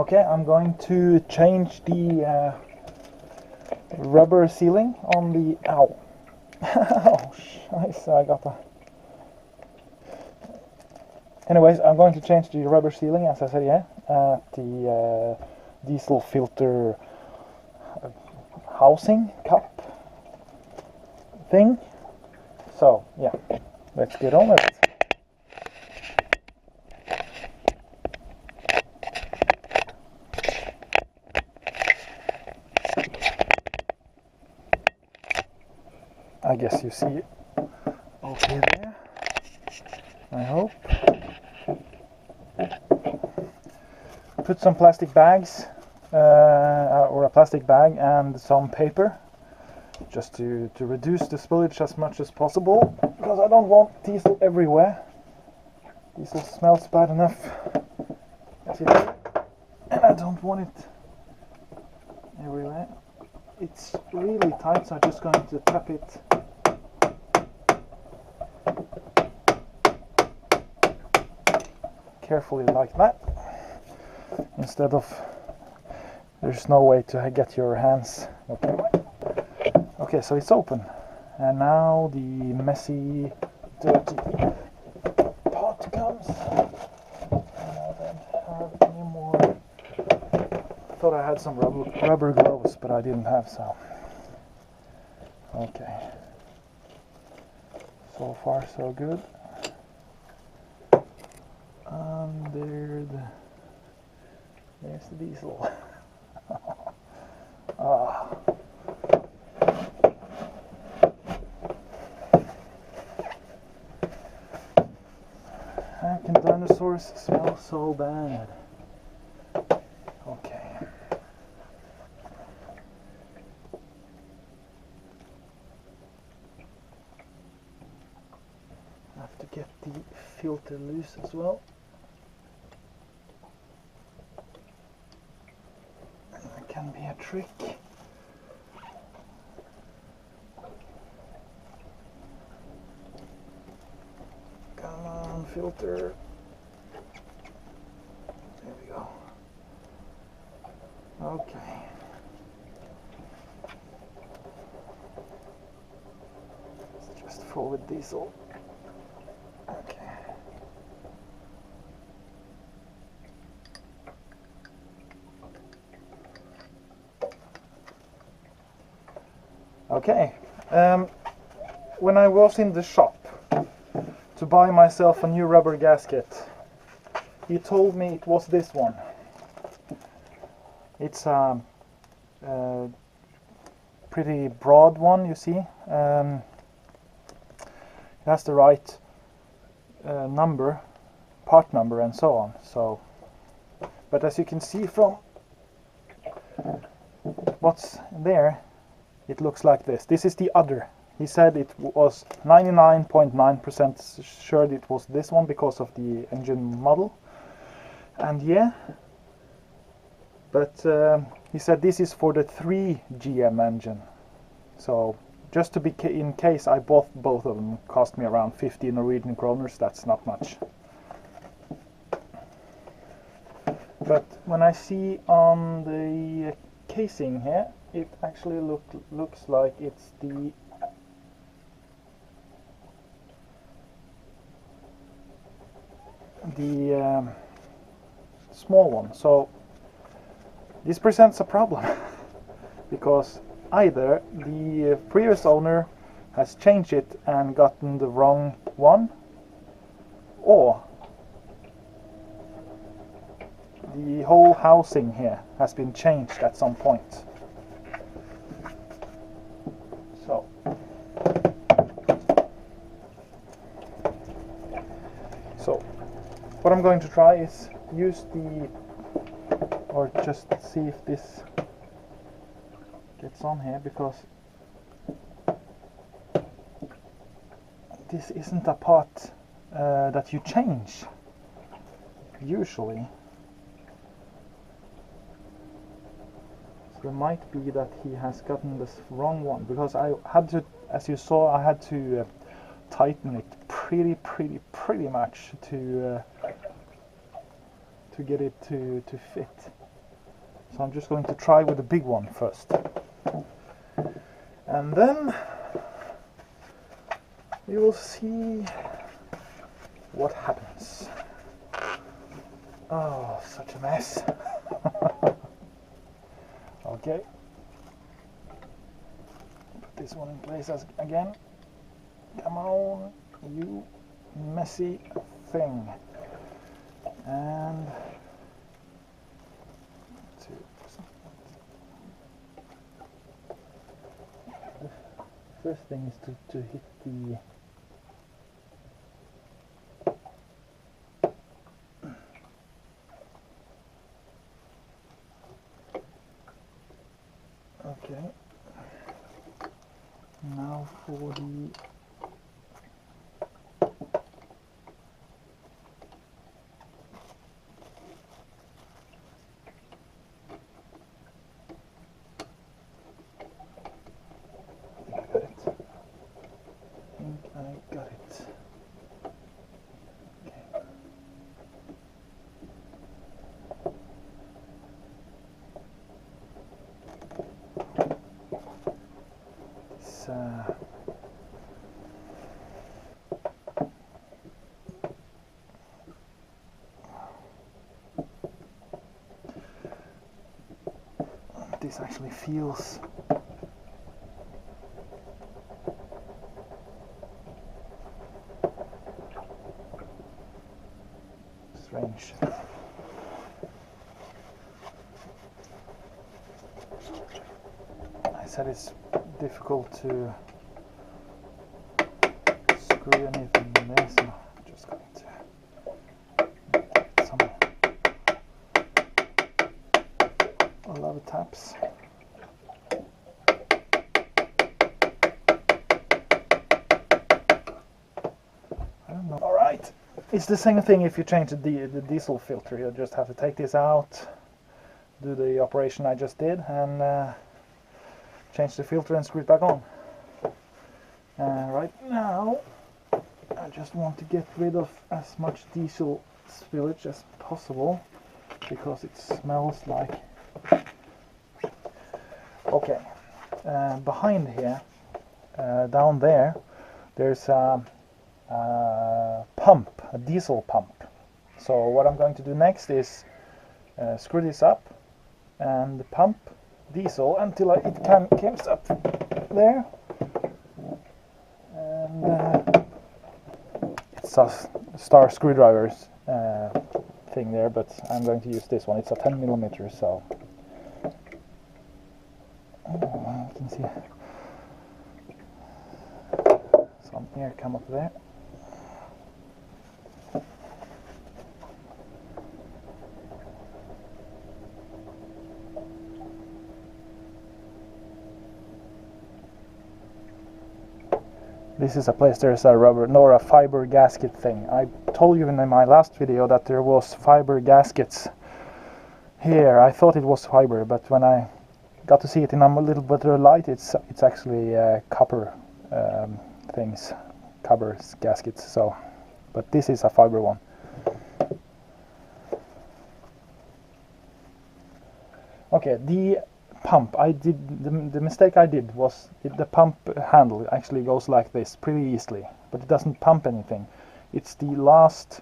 Okay, I'm going to change the rubber sealing on the... Ow! Oh, nice, I got that. Anyways, I'm going to change the rubber sealing, as I said, yeah, at the diesel filter housing cup thing. So, yeah, let's get on with it. I guess you see it okay there, I hope. Put some plastic bags, or a plastic bag and some paper, just to reduce the spillage as much as possible, because I don't want diesel everywhere. Diesel smells bad enough as it is, and I don't want it everywhere. It's really tight, so I'm just going to tap it carefully like that, instead of, there's no way to get your hands. Okay, so it's open, and now the messy, dirty part comes. And I don't have any more. I thought I had some rubber gloves, but I didn't have, so. Okay. So far, so good. There's the diesel. How can dinosaurs smell so bad? Okay. I have to get the filter loose as well. That can be a trick. Come on, filter. There we go. Okay. It's just full with diesel. Okay. Okay. When I was in the shop to buy myself a new rubber gasket, he told me it was this one. It's a pretty broad one, you see. It has the right number, part number, and so on. So, but as you can see from what's there, it looks like this. This is the other. He said it was 99.9% sure it was this one because of the engine model. And yeah, but he said this is for the 3 GM engine. So just to be in case I bought both of them, cost me around 50 Norwegian kroners. That's not much. But when I see on the casing here, it actually looks like it's the small one. So this presents a problem because either the previous owner has changed it and gotten the wrong one, or the whole housing here has been changed at some point. So what I'm going to try is use the, or just see if this gets on here, because this isn't a part that you change usually. So it might be that he has gotten this wrong one, because I had to, as you saw, I had to tighten it pretty much to get it to fit. So I'm just going to try with the big one first. And then we will see what happens. Oh, such a mess. Okay. Put this one in place again. Come on, you messy thing. And the first thing is to hit the okay. Now for the I got it. Okay. This actually feels strange. I said it's difficult to screw anything in there, so I'm just going to get some lever taps. I don't know. All right, it's the same thing if you change the diesel filter. You just have to take this out, do the operation I just did, and change the filter and screw it back on. Right now I just want to get rid of as much diesel spillage as possible because it smells like... Okay, behind here, down there, there's a pump, a diesel pump. So what I'm going to do next is screw this up and pump diesel until it comes up there, and it's a star screwdrivers thing there, but I'm going to use this one. It's a 10mm, so you can see some air come up there. This is a place there's a rubber, nor a fiber gasket thing. I told you in my last video that there was fiber gaskets here. I thought it was fiber, but when I got to see it in a little better light, it's actually copper things, copper gaskets. So, but this is a fiber one. Okay, the pump I did, the mistake I did was the pump handle actually goes like this pretty easily, but it doesn't pump anything. It's the last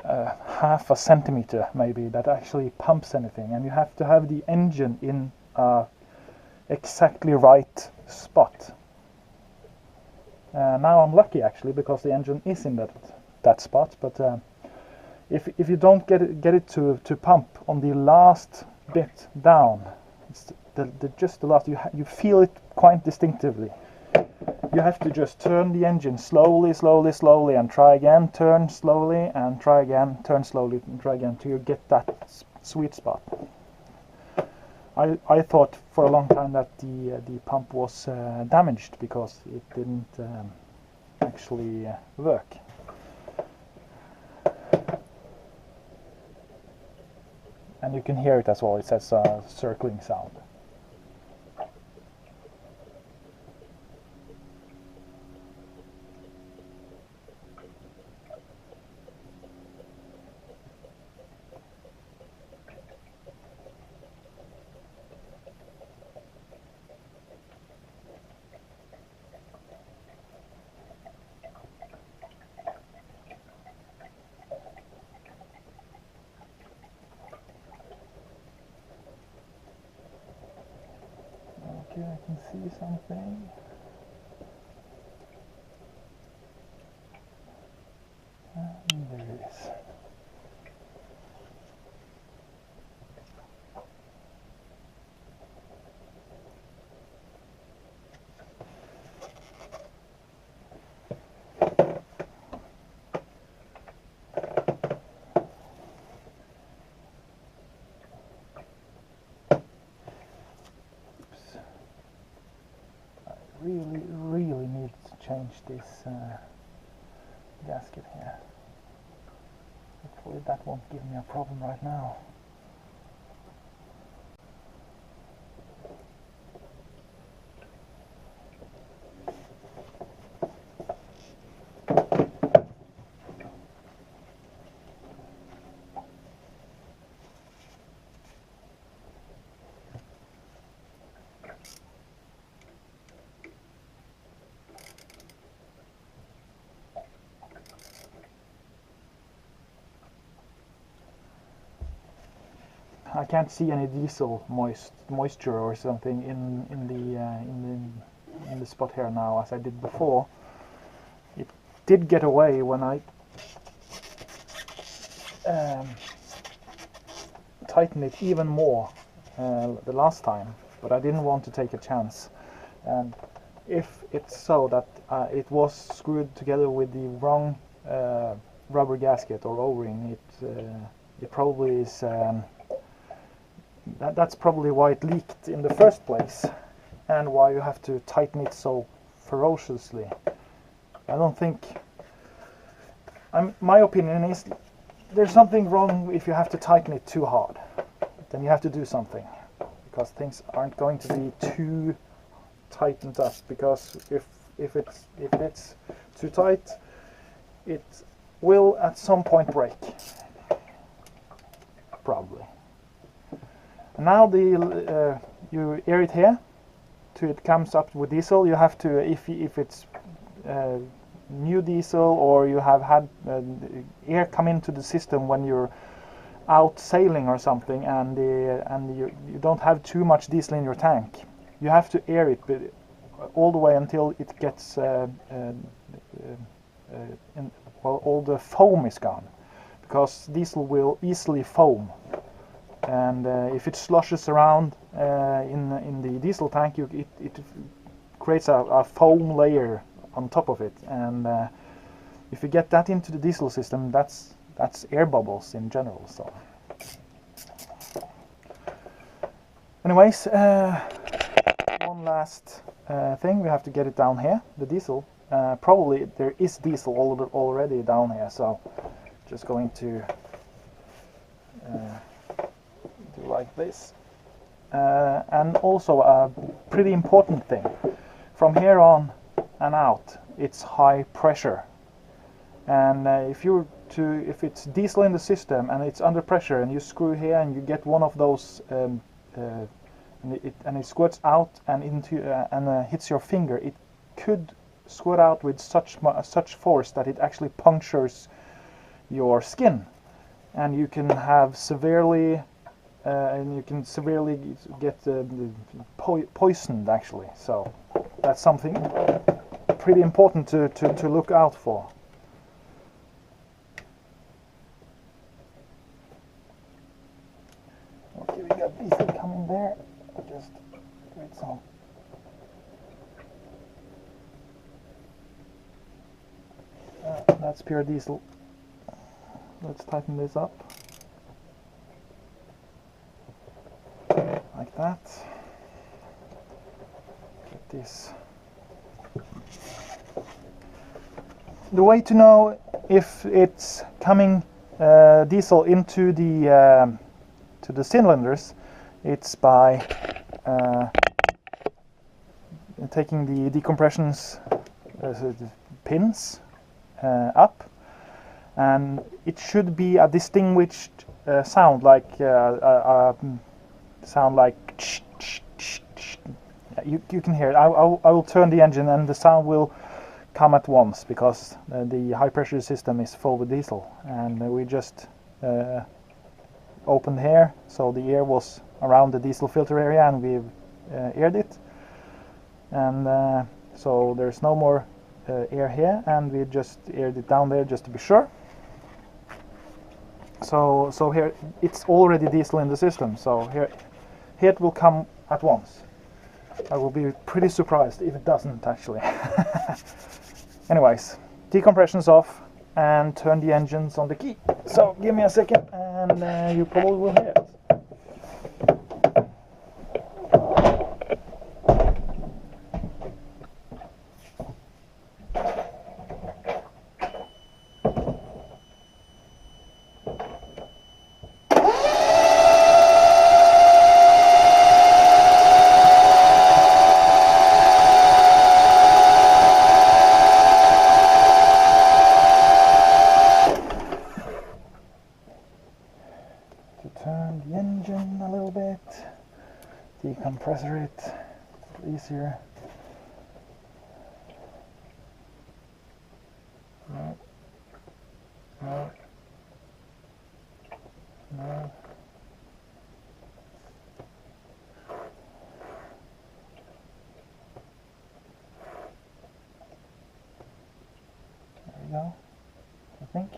half a centimeter maybe that actually pumps anything, and you have to have the engine in exactly right spot. Now I'm lucky actually because the engine is in that spot, but if you don't get it to pump on the last bit down, it's just the last, you feel it quite distinctively. You have to just turn the engine slowly, and try again, turn slowly, and try again, turn slowly, and try again, till you get that sweet spot. I thought for a long time that the pump was damaged because it didn't actually work. And you can hear it as well. It says circling sound. can see something. And there it is. Really need to change this gasket here. Hopefully that won't give me a problem right now. I can't see any diesel moisture or something in the spot here now, as I did before. It did get away when I tightened it even more the last time, but I didn't want to take a chance. And if it's so that it was screwed together with the wrong rubber gasket or O-ring, it probably is. That's probably why it leaked in the first place, and why you have to tighten it so ferociously. I don't think... my opinion is there's something wrong if you have to tighten it too hard. Then you have to do something, because things aren't going to be too tightened up, because if it's too tight, it will at some point break. Probably. Now you air it here till it comes up with diesel. You have to, if it's new diesel, or you have had air come into the system when you're out sailing or something, and you don't have too much diesel in your tank, you have to air it all the way until it gets all the foam is gone, because diesel will easily foam. And if it sloshes around in the diesel tank, it creates a foam layer on top of it. And if you get that into the diesel system, that's air bubbles in general. So, anyways, one last thing, we have to get it down here. The diesel. Probably there is diesel already down here. So, just going to. Do like this. And also a pretty important thing, from here on and out it's high pressure, and if it's diesel in the system and it's under pressure, and you screw here and you get one of those and it squirts out and into and hits your finger, it could squirt out with such force that it actually punctures your skin, and you can have severely get poisoned, actually. So that's something pretty important to look out for. Okay, we got diesel coming there. Just wait some. That's pure diesel. Let's tighten this up. Like that. Get this. The way to know if it's coming diesel into the to the cylinders, it's by taking the decompressions pins up, and it should be a distinguished sound, like you can hear it. I will turn the engine and the sound will come at once, because the high pressure system is full with diesel, and we just opened here, so the air was around the diesel filter area, and we've aired it. and so there's no more air here, and we just aired it down there just to be sure. So here it's already diesel in the system, so here it will come at once. I will be pretty surprised if it doesn't actually. Anyways, decompression's off and turn the engines on the key. So give me a second and you probably will hear it. Turn the engine a little bit, decompressor it, easier. No, no, no. There we go, I think.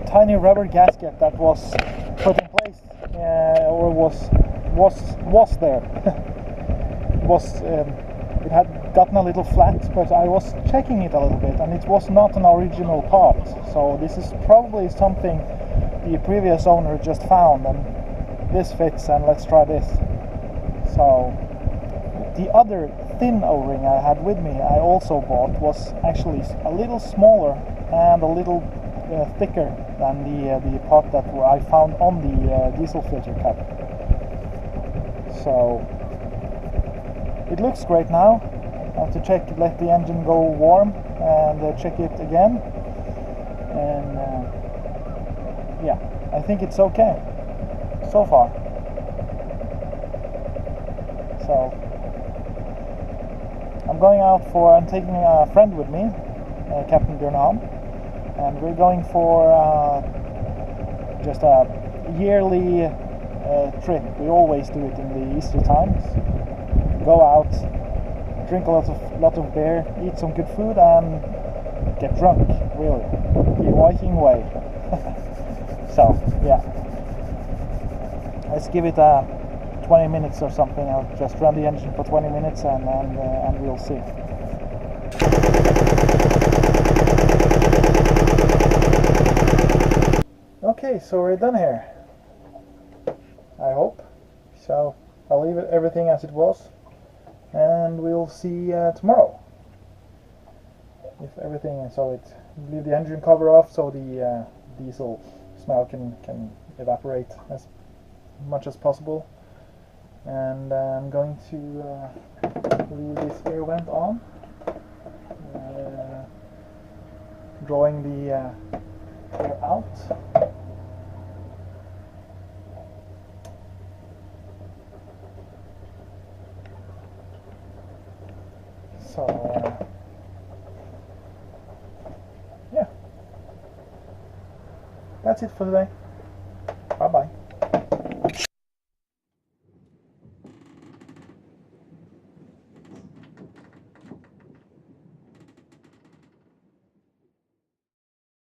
Tiny rubber gasket that was put in place, or was there, it had gotten a little flat, but I was checking it a little bit, and it was not an original part. So this is probably something the previous owner just found, and this fits, and let's try this. So the other thin O-ring I had with me, I also bought, was actually a little smaller and a little thicker than the part that I found on the diesel filter cap. So it looks great now. I have to check, let the engine go warm and check it again, and yeah, I think it's okay so far. So I'm taking a friend with me, Captain Bjørnholm, and we're going for just a yearly trip. We always do it in the Easter times. Go out, drink a lot of beer, eat some good food, and get drunk, really, the Viking way. So yeah, let's give it 20 minutes or something. I'll just run the engine for 20 minutes and we'll see. Okay, so we're done here, I hope. So I'll leave everything as it was, and we'll see tomorrow. If everything, so it leave the engine cover off so the diesel smell can evaporate as much as possible. And I'm going to leave this air vent on, drawing the air out. So yeah, that's it for today. Bye bye.